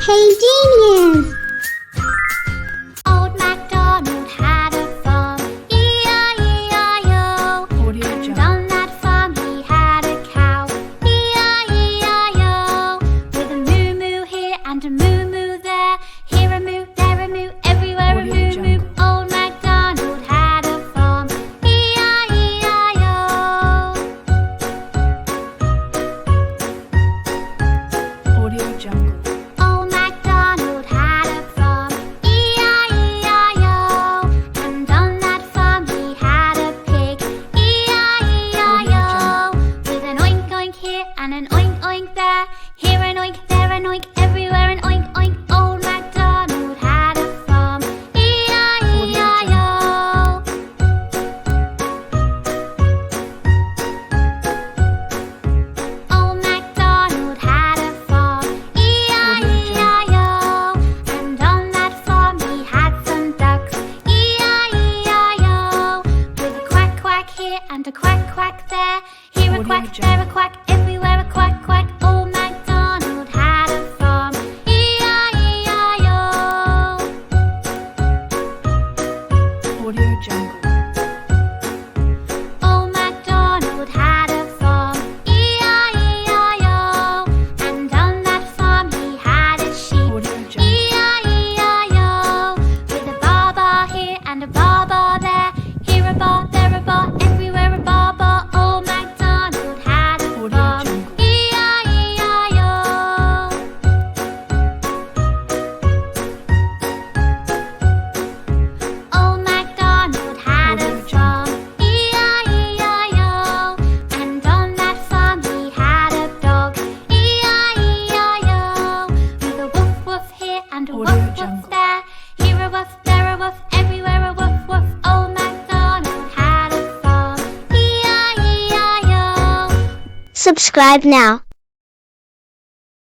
Hey genius! Old Macdonald had a farm, E-I-E-I-O. And on that farm he had a cow, E-I-E-I-O. With a moo-moo here and a moo-moo there, here a moo, there a moo, everywhere a moo-moo. Old Macdonald had a farm, E-I-E-I-O. Audio Jungle. Old Macdonald had a farm, E-I-E-I-O. And on that farm he had a pig, E-I-E-I-O. With an oink oink here and an oink oink there, here an oink, there an oink, everywhere an oink oink. Old Macdonald had a farm, E-I-E-I-O. Old Macdonald had a farm, E-I-E-I-O. And on that farm he had some ducks, E-I-E-I-O. With a quack quack here and a quack quack there, here a quack, there a quack, everywhere a quack quack. Old Macdonald had a farm, E-I-E-I-O. Audio Jungle. Old Macdonald had a farm, E-I-E-I-O. And on that farm he had a sheep, Audio Jungle. E-I-E-I-O. With a baa here and a baa there, here a baa, there a baa, everywhere a baa. Old Macdonald had a Audio farm, Jungle. E-I-E-I-O. Old Macdonald had a Audio farm, E-I-E-I-O. And on that farm he had a dog, E-I-E-I-O. With a woof woof here and a Audio woof woof Jungle. there, here a woof, there a woof, everywhere a woof woof. Old Macdonald had a farm, E-I-E-I-O. Subscribe now.